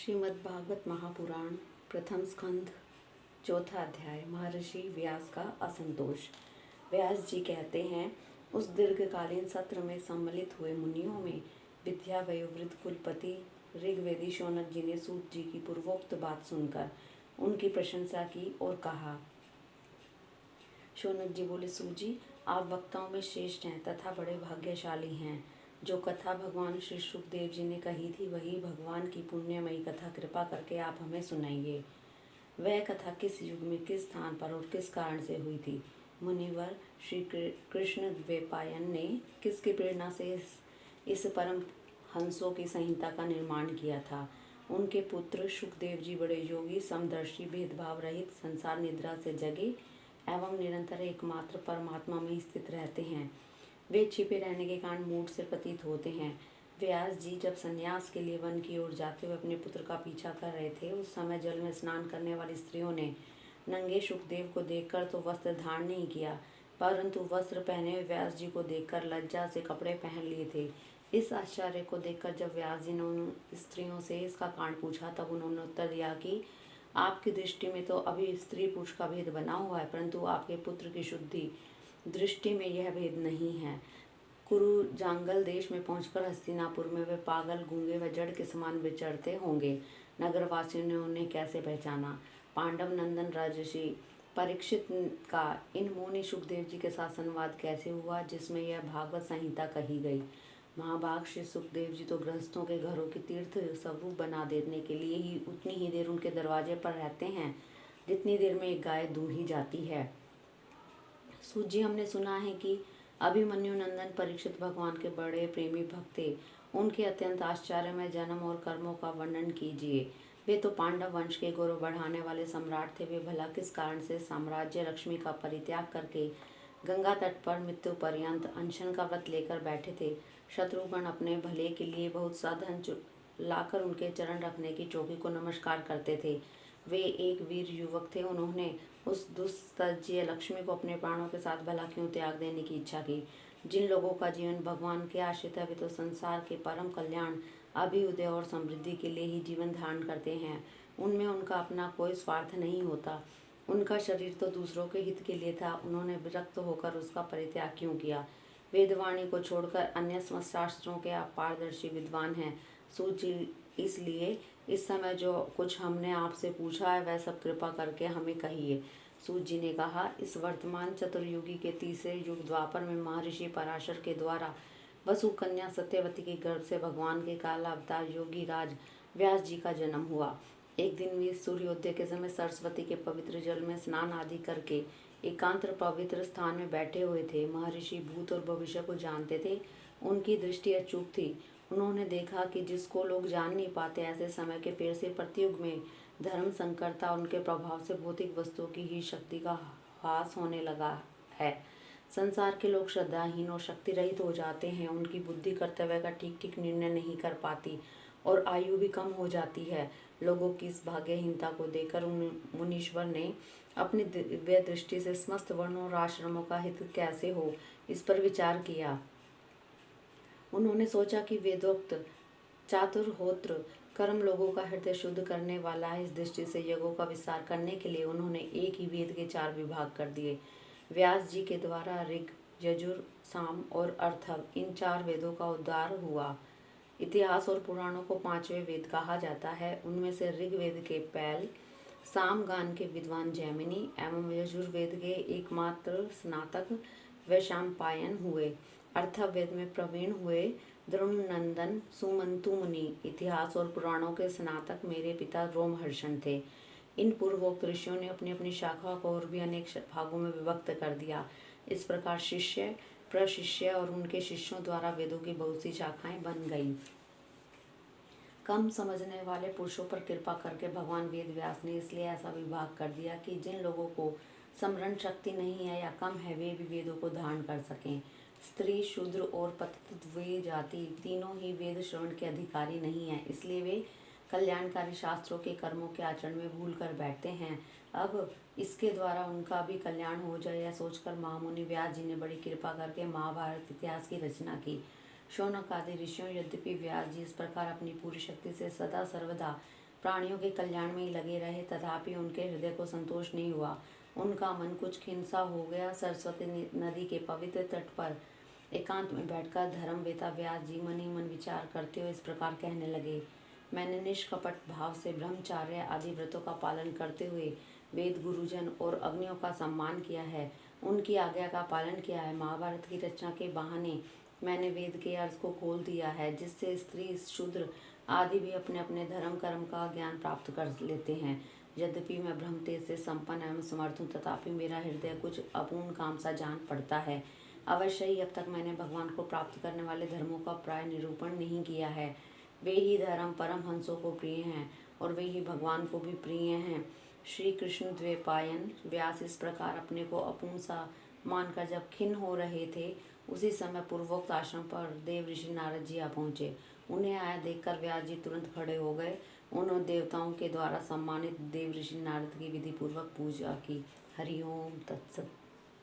श्रीमद्भागवत महापुराण प्रथम स्कंध चौथा अध्याय। महर्षि व्यास का असंतोष। व्यास जी कहते हैं, उस दीर्घकालीन सत्र में सम्मिलित हुए मुनियों में विद्या वयोवृद्ध कुलपति ऋग्वेदी शौनक जी ने सूत जी की पूर्वोक्त बात सुनकर उनकी प्रशंसा की और कहा। शौनक जी बोले, सूत जी, आप वक्ताओं में श्रेष्ठ हैं तथा बड़े भाग्यशाली हैं। जो कथा भगवान श्री सुखदेव जी ने कही थी, वही भगवान की पुण्यमयी कथा कृपा करके आप हमें सुनाइए। वह कथा किस युग में, किस स्थान पर और किस कारण से हुई थी? मुनिवर श्री कृष्ण द्वैपायन ने किसकी प्रेरणा से इस परम हंसों की संहिता का निर्माण किया था? उनके पुत्र सुखदेव जी बड़े योगी, समदर्शी, भेदभाव रहित, संसार निद्रा से जगे एवं निरंतर एकमात्र परमात्मा में स्थित रहते हैं। वे छिपे रहने के कारण मूढ़ से प्रतीत होते हैं। व्यास जी जब संन्यास के लिए वन की ओर जाते हुए अपने पुत्र का पीछा कर रहे थे, उस समय जल में स्नान करने वाली स्त्रियों ने नंगे सुखदेव को देखकर तो वस्त्र धारण नहीं किया, परंतु वस्त्र पहने हुए व्यास जी को देखकर लज्जा से कपड़े पहन लिए थे। इस आश्चर्य को देखकर जब व्यास जी ने उन स्त्रियों से इसका कारण पूछा, तब उन्होंने उत्तर दिया कि आपकी दृष्टि में तो अभी स्त्री पुरुष का भेद बना हुआ है, परंतु आपके पुत्र की शुद्धि दृष्टि में यह भेद नहीं है। कुरु जांगल देश में पहुंचकर हस्तिनापुर में वे पागल, गूंगे व जड़ के समान विचरते होंगे। नगरवासियों ने उन्हें कैसे पहचाना? पांडव नंदन राजर्षि परीक्षित का इन मुनि सुखदेव जी के साथ संवाद कैसे हुआ, जिसमें यह भागवत संहिता कही गई? महाभाग श्री सुखदेव जी तो गृहस्थों के घरों की तीर्थ स्वरूप बना देने के लिए ही उतनी ही देर उनके दरवाजे पर रहते हैं जितनी देर में एक गाय दूह ही जाती है। सूत जी, हमने सुना है कि अभिमन्यु नंदन परीक्षित भगवान के बड़े प्रेमी भक्त थे। उनके अत्यंत आश्चर्यमय जन्म और कर्मों का वर्णन कीजिए। वे तो पांडव वंश के गौरव बढ़ाने वाले सम्राट थे। वे भला किस कारण से साम्राज्य लक्ष्मी का परित्याग करके गंगा तट पर मृत्यु पर्यंत अनशन का व्रत लेकर बैठे थे? शत्रुघ्न अपने भले के लिए बहुत सा धन लाकर उनके चरण रखने की चौकी को नमस्कार करते थे। वे एक वीर युवक थे। उन्होंने उस दुस्तज्य लक्ष्मी को अपने प्राणों के साथ भला क्यों त्याग देने की इच्छा की? जिन लोगों का जीवन भगवान के आश्रित है, वे तो संसार के परम कल्याण, अभ्युदय और समृद्धि के लिए ही जीवन धारण करते हैं। उनमें उनका अपना कोई स्वार्थ नहीं होता। उनका शरीर तो दूसरों के हित के लिए था। उन्होंने विरक्त होकर उसका परित्याग क्यों किया? वेदवाणी को छोड़कर अन्य समस्त शास्त्रों के आप पारदर्शी विद्वान हैं। सूची, इसलिए इस समय जो कुछ हमने आपसे पूछा है, वह सब कृपा करके हमें कहिए। सूत जी ने कहा, इस वर्तमान चतुर्युगी के तीसरे युग द्वापर में महर्षि पराशर के द्वारा वसु कन्या सत्यवती के गर्भ से भगवान के काल अवतार योगी राज व्यास जी का जन्म हुआ। एक दिन वे सूर्योदय के समय सरस्वती के पवित्र जल में स्नान आदि करके एकांत पवित्र स्थान में बैठे हुए थे। महर्षि भूत और भविष्य को जानते थे। उनकी दृष्टि अचूक थी। उन्होंने देखा कि जिसको लोग जान नहीं पाते, ऐसे समय के फिर से प्रत्युग में धर्म संकरता उनके प्रभाव से भौतिक वस्तुओं की ही शक्ति का ह्रास होने लगा है। संसार के लोग श्रद्धाहीन और शक्ति रहित हो जाते हैं। उनकी बुद्धि कर्तव्य का ठीक ठीक निर्णय नहीं कर पाती और आयु भी कम हो जाती है। लोगों की इस भाग्यहीनता को देखकर उन मुनीश्वर ने अपनी दिव्य दृष्टि से समस्त वर्णों और आश्रमों का हित कैसे हो, इस पर विचार किया। उन्होंने सोचा कि वेदोक्त चातुर्होत्र कर्म लोगों का हृदय शुद्ध करने वाला है। इस दृष्टि से यज्ञों का विस्तार करने के लिए उन्होंने एक ही वेद के 4 विभाग कर दिए। व्यास जी के द्वारा ऋग, यजुर, साम और अर्थव, इन 4 वेदों का उद्धार हुआ। इतिहास और पुराणों को 5वें वेद कहा जाता है। उनमें से ऋग्वेद के पैल, सामगान के विद्वान जैमिनी एवं यजुर्वेद के एकमात्र स्नातक वैशंपायन हुए। अर्थवेद में प्रवीण हुए द्रोणनंदन सुमंतु मुनि। इतिहास और पुराणों के स्नातक मेरे पिता रोमहर्षण थे। इन पूर्वोक्त ऋषियों ने अपनी अपनी शाखा को और भी अनेक भागों में विभक्त कर दिया। इस प्रकार शिष्य, प्रशिष्य और उनके शिष्यों द्वारा वेदों की बहुत सी शाखाएं बन गई। कम समझने वाले पुरुषों पर कृपा करके भगवान वेद व्यास ने इसलिए ऐसा विभाग कर दिया कि जिन लोगों को स्मरण शक्ति नहीं है या कम है, वे भी वेदों को धारण कर सकें। स्त्री, शूद्र और पतित वे जाति तीनों ही वेद श्रवण के अधिकारी नहीं हैं। इसलिए वे कल्याणकारी शास्त्रों के कर्मों के आचरण में भूल कर बैठते हैं। अब इसके द्वारा उनका भी कल्याण हो जाए, यह सोचकर महामुनि व्यास जी ने बड़ी कृपा करके महाभारत इतिहास की रचना की। शौनक आदि ऋषियों, यद्यपि व्यास जी इस प्रकार अपनी पूरी शक्ति से सदा सर्वदा प्राणियों के कल्याण में ही लगे रहे, तथापि उनके हृदय को संतोष नहीं हुआ। उनका मन कुछ खिन्न हो गया। सरस्वती नदी के पवित्र तट पर एकांत में बैठकर धर्मवेता व्यास जी मन ही मन विचार करते हुए इस प्रकार कहने लगे। मैंने निष्कपट भाव से ब्रह्मचार्य आदि व्रतों का पालन करते हुए वेद, गुरुजन और अग्नियों का सम्मान किया है, उनकी आज्ञा का पालन किया है। महाभारत की रचना के बहाने मैंने वेद के अर्थ को खोल दिया है, जिससे स्त्री, शूद्र आदि भी अपने अपने धर्म कर्म का ज्ञान प्राप्त कर लेते हैं। यद्यपि मैं ब्रह्म तेज से संपन्न एवं समर्थ हूँ, तथापि मेरा हृदय कुछ अपूर्ण काम सा जान पड़ता है। अवश्य ही अब तक मैंने भगवान को प्राप्त करने वाले धर्मों का प्राय निरूपण नहीं किया है। वे ही धर्म परम हंसों को प्रिय हैं और वे ही भगवान को भी प्रिय हैं। श्री कृष्ण द्वैपायन व्यास इस प्रकार अपने को अपूर्ण सा मानकर जब खिन्न हो रहे थे, उसी समय पूर्वोक्त आश्रम पर देव ऋषि नारद जी आ पहुँचे। उन्हें आया देखकर व्यास जी तुरंत खड़े हो गए। उन्होंने देवताओं के द्वारा सम्मानित देव ऋषि नारद की विधि पूर्वक पूजा की। हरि ओम तत्सत।